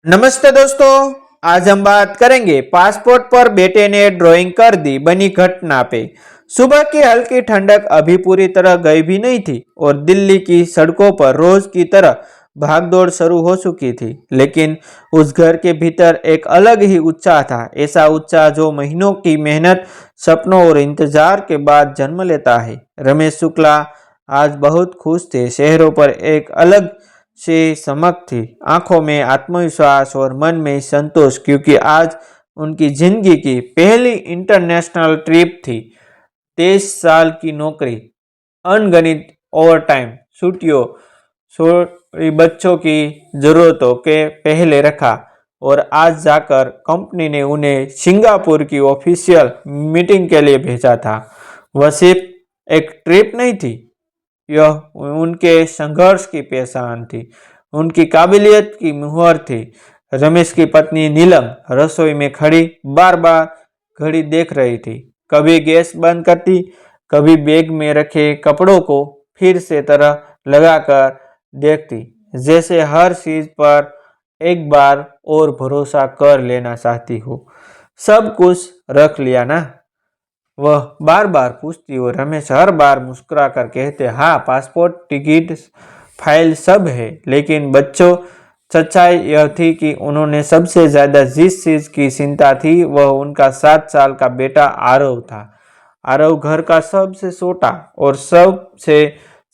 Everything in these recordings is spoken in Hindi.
नमस्ते दोस्तों। आज हम बात करेंगे पासपोर्ट पर बेटे ने ड्राइंग कर दी बनी घटना पे। सुबह की हल्की ठंडक अभी पूरी तरह गई भी नहीं थी और दिल्ली की सड़कों पर रोज की तरह भागदौड़ शुरू हो चुकी थी। लेकिन उस घर के भीतर एक अलग ही उत्साह था, ऐसा उत्साह जो महीनों की मेहनत, सपनों और इंतजार के बाद जन्म लेता है। रमेश शुक्ला आज बहुत खुश थे। शहरों पर एक अलग से चमक थी, आंखों में आत्मविश्वास और मन में संतोष, क्योंकि आज उनकी जिंदगी की पहली इंटरनेशनल ट्रिप थी। 23 साल की नौकरी, अनगणित ओवरटाइम, छुट्टियों, छोटी बच्चों की जरूरतों के पहले रखा और आज जाकर कंपनी ने उन्हें सिंगापुर की ऑफिशियल मीटिंग के लिए भेजा था। वह सिर्फ एक ट्रिप नहीं थी, यह उनके संघर्ष की पहचान थी, उनकी काबिलियत की मुहर थी। रमेश की पत्नी नीलम रसोई में खड़ी बार बार घड़ी देख रही थी, कभी गैस बंद करती, कभी बैग में रखे कपड़ों को फिर से तरह लगाकर देखती, जैसे हर चीज पर एक बार और भरोसा कर लेना चाहती हो। सब कुछ रख लिया ना, वह बार बार पूछती और रमेश हर बार मुस्कुरा कर कहते, हाँ, पासपोर्ट, टिकट, फाइल सब है। लेकिन बच्चों, सच्चाई यह थी कि उन्होंने सबसे ज्यादा जिस चीज की चिंता थी वह उनका 7 साल का बेटा आरव था। आरव घर का सबसे छोटा और सबसे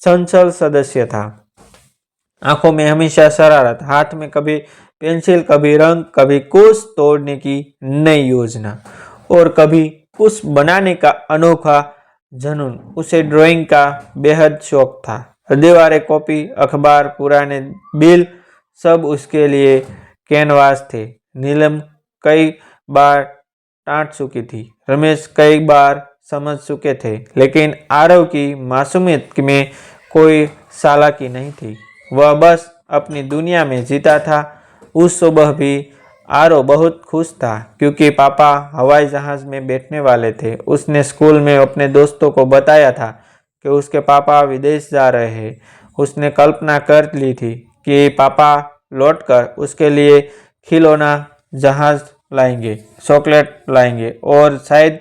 चंचल सदस्य था। आंखों में हमेशा शरारत, हाथ में कभी पेंसिल, कभी रंग, कभी कुछ तोड़ने की नई योजना और कभी कुछ बनाने का अनोखा जुनून। उसे ड्राइंग का बेहद शौक था। दीवारें, कॉपी, अखबार, पुराने बिल, सब उसके लिए कैनवास थे। नीलम कई बार डांट चुकी थी, रमेश कई बार समझ चुके थे, लेकिन आरव की मासूमियत में कोई चालाकी नहीं थी। वह बस अपनी दुनिया में जीता था। उस सुबह भी आरव बहुत खुश था, क्योंकि पापा हवाई जहाज में बैठने वाले थे। उसने स्कूल में अपने दोस्तों को बताया था कि उसके पापा विदेश जा रहे हैं। उसने कल्पना कर ली थी कि पापा लौटकर उसके लिए खिलौना, जहाज लाएंगे, चॉकलेट लाएंगे और शायद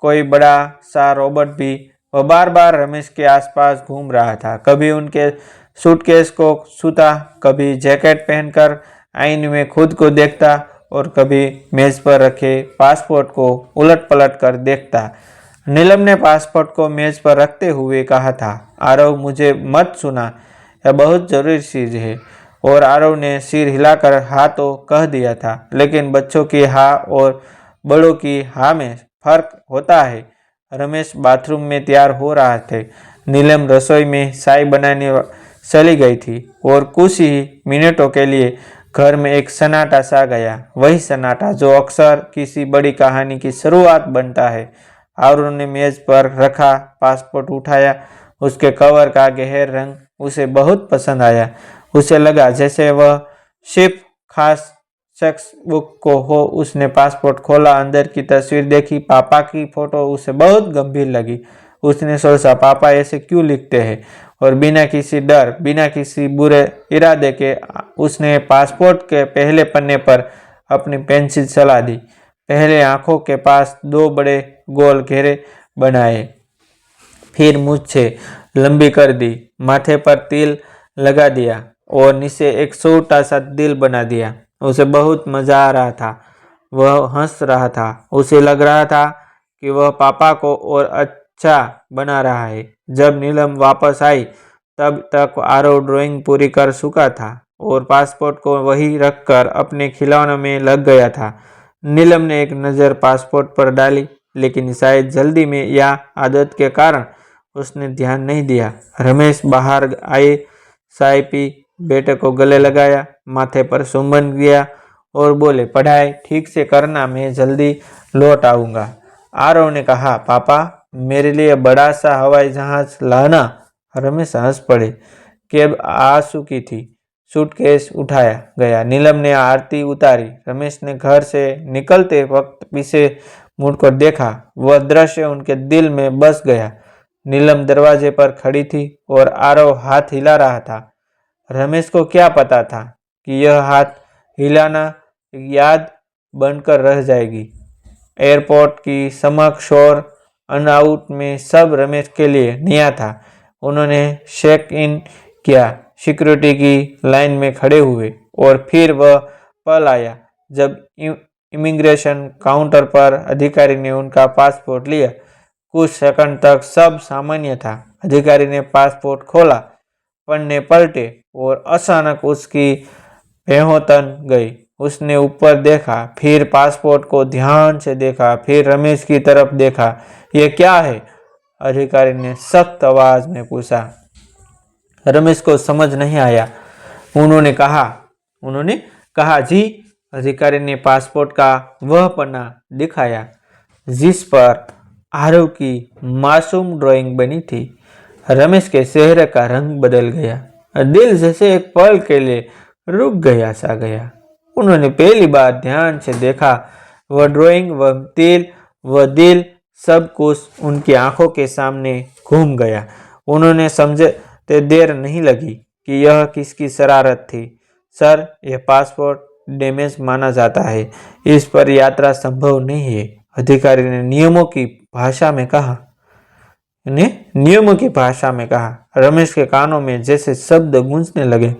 कोई बड़ा सा रोबोट भी। वह बार बार रमेश के आसपास घूम रहा था, कभी उनके सूटकेस को छूता, कभी जैकेट पहनकर आईने में खुद को देखता और कभी मेज पर रखे पासपोर्ट को उलट पलट कर देखता। नीलम ने पासपोर्ट को मेज पर रखते हुए कहा था, आरव, मुझे मत सुना, यह बहुत जरूरी चीज है। और आरव ने सिर हिलाकर हाँ तो कह दिया था। लेकिन बच्चों की हाँ और बड़ों की हाँ में फर्क होता है। रमेश बाथरूम में तैयार हो रहा थे, नीलम रसोई में चाय बनाने चली गई थी और कुछ ही मिनटों के लिए घर में एक सन्नाटा सा गया। वही सन्नाटा जो अक्सर किसी बड़ी कहानी की शुरुआत बनता है। आरुण ने मेज पर रखा पासपोर्ट उठाया। उसके कवर का गहरा रंग उसे बहुत पसंद आया। उसे लगा जैसे वह सिर्फ खास शख्स बुक को हो। उसने पासपोर्ट खोला, अंदर की तस्वीर देखी, पापा की फोटो उसे बहुत गंभीर लगी। उसने सोचा, पापा ऐसे क्यों लिखते हैं? और बिना किसी डर, बिना किसी बुरे इरादे के उसने पासपोर्ट के पहले पन्ने पर अपनी पेंसिल चला दी। पहले आंखों के पास 2 बड़े गोल घेरे बनाए, फिर मूछें लंबी कर दी, माथे पर तिल लगा दिया और नीचे एक छोटा सा दिल बना दिया। उसे बहुत मजा आ रहा था, वह हंस रहा था। उसे लग रहा था कि वह पापा को और अच्छा बना रहा है। जब नीलम वापस आई तब तक आरव ड्राइंग पूरी कर चुका था और पासपोर्ट को वहीं रखकर अपने खिलौनों में लग गया था। नीलम ने एक नज़र पासपोर्ट पर डाली, लेकिन शायद जल्दी में या आदत के कारण उसने ध्यान नहीं दिया। रमेश बाहर आए, चाय पी, बेटे को गले लगाया, माथे पर चुंबन किया और बोले, पढ़ाई ठीक से करना, मैं जल्दी लौट आऊँगा। आरव ने कहा, पापा, मेरे लिए बड़ा सा हवाई जहाज लाना। रमेश हंस पड़े। कैब आ चुकी थी, सूटकेस उठाया गया, नीलम ने आरती उतारी। रमेश ने घर से निकलते वक्त पीछे मुड़कर देखा। वह दृश्य उनके दिल में बस गया। नीलम दरवाजे पर खड़ी थी और आरव हाथ हिला रहा था। रमेश को क्या पता था कि यह हाथ हिलाना याद बनकर रह जाएगी। एयरपोर्ट की समक्ष और अनआउट में सब रमेश के लिए नया था। उन्होंने चेक इन किया, सिक्योरिटी की लाइन में खड़े हुए और फिर वह पल आया जब इमिग्रेशन काउंटर पर अधिकारी ने उनका पासपोर्ट लिया। कुछ सेकंड तक सब सामान्य था। अधिकारी ने पासपोर्ट खोला, पन्ने पलटे और अचानक उसकी बेहोतन गई। उसने ऊपर देखा, फिर पासपोर्ट को ध्यान से देखा, फिर रमेश की तरफ देखा। ये क्या है? अधिकारी ने सख्त आवाज में पूछा। रमेश को समझ नहीं आया। उन्होंने कहा जी। अधिकारी ने पासपोर्ट का वह पन्ना दिखाया जिस पर आरव की मासूम ड्राइंग बनी थी। रमेश के चेहरे का रंग बदल गया। दिल जैसे एक पल के लिए रुक गया सा गया। उन्होंने पहली बार ध्यान से देखा। वह ड्राइंग, वह दिल, सब कुछ उनकी आंखों के सामने घूम गया। उन्होंने समझते देर नहीं लगी कि यह किसकी शरारत थी। सर, यह पासपोर्ट डैमेज माना जाता है, इस पर यात्रा संभव नहीं है, अधिकारी ने नियमों की भाषा में कहा। रमेश के कानों में जैसे शब्द गूंजने लगे।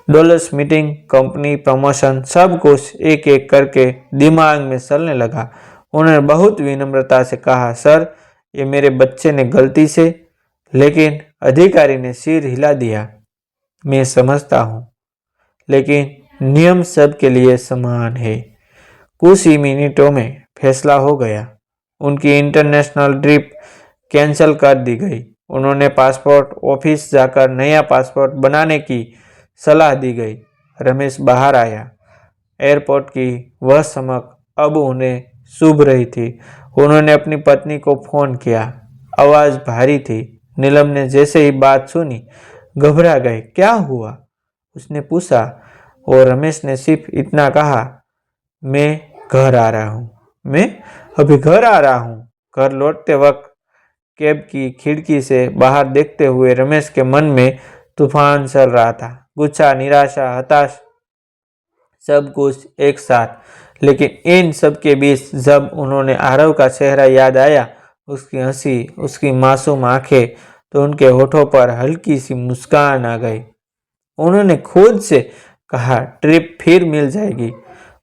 डॉलर्स, मीटिंग, कंपनी, प्रमोशन, सब कुछ एक एक करके दिमाग में चलने लगा। उन्होंने बहुत विनम्रता से कहा, सर, ये मेरे बच्चे ने गलती से। लेकिन अधिकारी ने सिर हिला दिया। मैं समझता हूँ, लेकिन नियम सबके लिए समान है। कुछ ही मिनटों में फैसला हो गया। उनकी इंटरनेशनल ट्रिप कैंसिल कर दी गई। उन्होंने पासपोर्ट ऑफिस जाकर नया पासपोर्ट बनाने की सलाह दी गई। रमेश बाहर आया। एयरपोर्ट की वह चमक अब उन्हें चुभ रही थी। उन्होंने अपनी पत्नी को फोन किया। आवाज भारी थी। नीलम ने जैसे ही बात सुनी, घबरा गए। क्या हुआ? उसने पूछा और रमेश ने सिर्फ इतना कहा, मैं घर आ रहा हूँ। मैं अभी घर आ रहा हूँ। घर लौटते वक्त कैब की खिड़की से बाहर देखते हुए रमेश के मन में तूफान चल रहा था। गुस्सा, निराशा, हताश, सब कुछ एक साथ। लेकिन इन सब के बीच जब उन्होंने आरव का चेहरा याद आया, उसकी हंसी, उसकी मासूम आंखें, तो उनके होठों पर हल्की सी मुस्कान आ गई। उन्होंने खुद से कहा, ट्रिप फिर मिल जाएगी,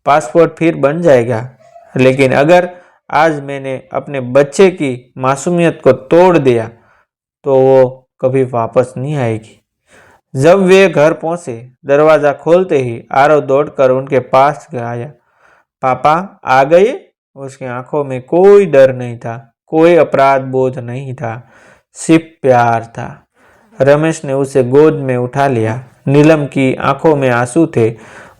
पासपोर्ट फिर बन जाएगा, लेकिन अगर आज मैंने अपने बच्चे की मासूमियत को तोड़ दिया तो वो कभी वापस नहीं आएगी। जब वे घर पहुंचे, दरवाजा खोलते ही आरव दौड़कर उनके पास आया। पापा आ गए? उसकी आंखों में कोई डर नहीं था, कोई अपराध बोध नहीं था, सिर्फ प्यार था। रमेश ने उसे गोद में उठा लिया। नीलम की आंखों में आंसू थे।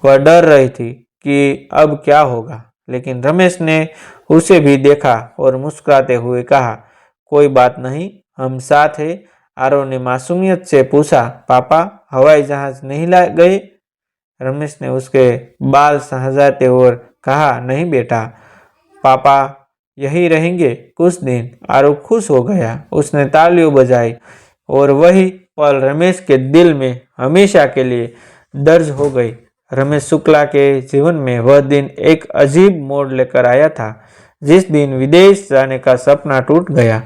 वह डर रही थी कि अब क्या होगा, लेकिन रमेश ने उसे भी देखा और मुस्कुराते हुए कहा, कोई बात नहीं, हम साथ हैं। आरव ने मासूमियत से पूछा, पापा हवाई जहाज नहीं ला गए? रमेश ने उसके बाल सहजाते और कहा, नहीं बेटा, पापा यही रहेंगे कुछ दिन। आरव खुश हो गया। उसने तालियां बजाई और वही पल रमेश के दिल में हमेशा के लिए दर्ज हो गई। रमेश शुक्ला के जीवन में वह दिन एक अजीब मोड़ लेकर आया था। जिस दिन विदेश जाने का सपना टूट गया,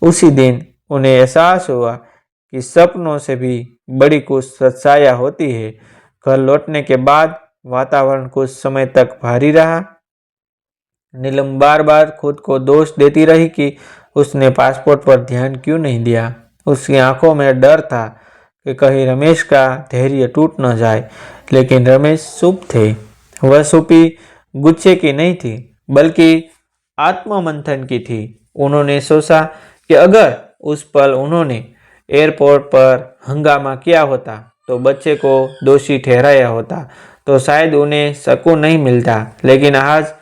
उसी दिन उन्हें एहसास हुआ कि सपनों से भी बड़ी कुछ सच्चाइयाँ होती है। घर लौटने के बाद वातावरण कुछ समय तक भारी रहा। नीलम बार बार खुद को दोष देती रही कि उसने पासपोर्ट पर ध्यान क्यों नहीं दिया। उसकी आंखों में डर था कि कहीं रमेश का धैर्य टूट न जाए, लेकिन रमेश चुप थे। वह चुप्पी गुस्से की नहीं थी, बल्कि आत्ममंथन की थी। उन्होंने सोचा कि अगर उस पल उन्होंने एयरपोर्ट पर हंगामा किया होता, तो बच्चे को दोषी ठहराया होता, तो शायद उन्हें सुकून नहीं मिलता। लेकिन आज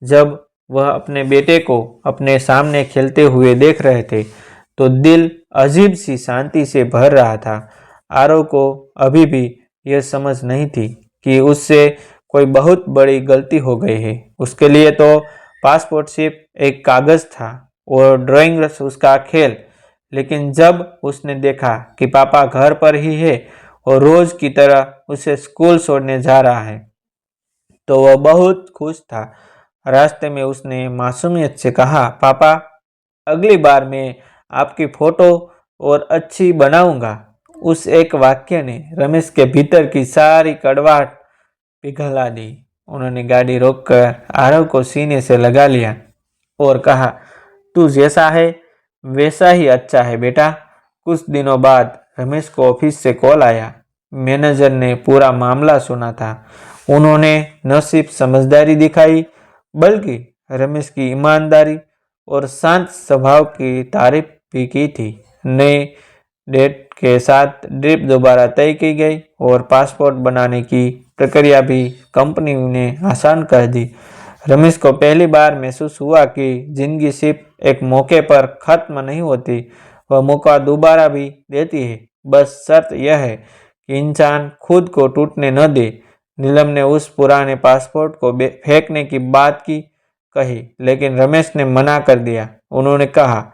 जब वह अपने बेटे को अपने सामने खेलते हुए देख रहे थे, तो दिल अजीब सी शांति से भर रहा था। आरव को अभी भी यह समझ नहीं थी कि उससे कोई बहुत बड़ी गलती हो गई है। उसके लिए तो पासपोर्ट सिर्फ एक कागज था और ड्राइंग उसका खेल। लेकिन जब उसने देखा कि पापा घर पर ही है और रोज की तरह उसे स्कूल छोड़ने जा रहा है, तो वह बहुत खुश था। रास्ते में उसने मासूमियत से कहा, पापा, अगली बार मैं आपकी फोटो और अच्छी बनाऊंगा। उस एक वाक्य ने रमेश के भीतर की सारी कड़वाहट पिघला दी। उन्होंने गाड़ी रोककर आरव को सीने से लगा लिया और कहा, तू जैसा है वैसा ही अच्छा है बेटा। कुछ दिनों बाद रमेश को ऑफिस से कॉल आया। मैनेजर ने पूरा मामला सुना था। उन्होंने न सिर्फ समझदारी दिखाई बल्कि रमेश की ईमानदारी और शांत स्वभाव की तारीफ भी की थी। नए डेट के साथ ट्रिप दोबारा तय की गई और पासपोर्ट बनाने की प्रक्रिया भी कंपनी ने आसान कर दी। रमेश को पहली बार महसूस हुआ कि जिंदगी सिर्फ एक मौके पर खत्म नहीं होती, वह मौका दोबारा भी देती है। बस शर्त यह है कि इंसान खुद को टूटने न दे। नीलम ने उस पुराने पासपोर्ट को फेंकने की बात कही, लेकिन रमेश ने मना कर दिया। उन्होंने कहा,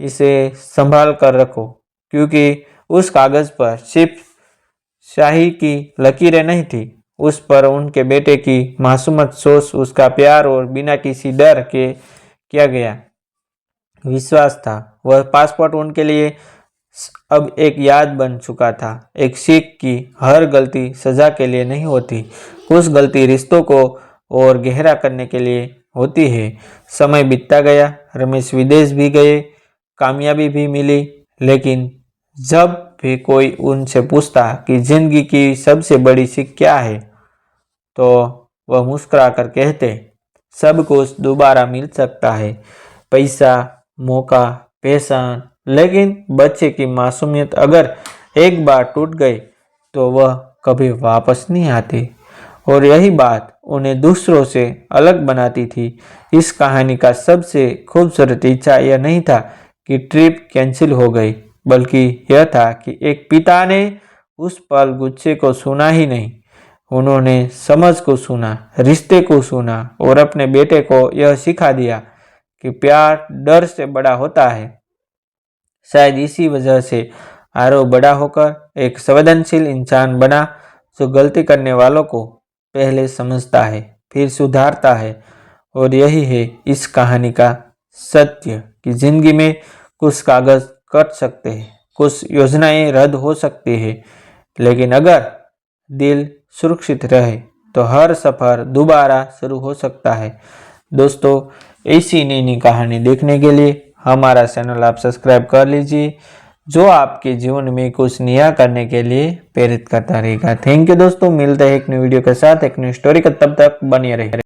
इसे संभाल कर रखो, क्योंकि उस कागज पर सिर्फ शाही की लकीरें नहीं थी, उस पर उनके बेटे की मासूमत सोच, उसका प्यार और बिना किसी डर के किया गया विश्वास था। वह पासपोर्ट उनके लिए अब एक याद बन चुका था, एक सीख की हर गलती सजा के लिए नहीं होती, कुछ गलती रिश्तों को और गहरा करने के लिए होती है। समय बीतता गया, रमेश विदेश भी गए, कामयाबी भी मिली, लेकिन जब भी कोई उनसे पूछता कि जिंदगी की सबसे बड़ी सीख क्या है, तो वह मुस्कुराकर कहते, सब कुछ दोबारा मिल सकता है, पैसा, मौका, पैसा, लेकिन बच्चे की मासूमियत अगर एक बार टूट गई तो वह कभी वापस नहीं आती। और यही बात उन्हें दूसरों से अलग बनाती थी। इस कहानी का सबसे खूबसूरत हिस्सा यह नहीं था कि ट्रिप कैंसिल हो गई, बल्कि यह था कि एक पिता ने उस पल गुस्से को सुना ही नहीं, उन्होंने समझ को सुना, रिश्ते को सुना और अपने बेटे को यह सिखा दिया कि प्यार डर से बड़ा होता है। शायद इसी वजह से आरव बड़ा होकर एक संवेदनशील इंसान बना, जो गलती करने वालों को पहले समझता है, फिर सुधारता है। और यही है इस कहानी का सत्य कि जिंदगी में कुछ कागज कट सकते हैं, कुछ योजनाएं रद्द हो सकती है, लेकिन अगर दिल सुरक्षित रहे तो हर सफर दोबारा शुरू हो सकता है। दोस्तों, ऐसी नई नई कहानी देखने के लिए हमारा चैनल आप सब्सक्राइब कर लीजिए, जो आपके जीवन में कुछ नया करने के लिए प्रेरित करता रहेगा। थैंक यू दोस्तों, मिलते हैं एक न्यू वीडियो के साथ, एक न्यू स्टोरी का। तब तक बने रहिए।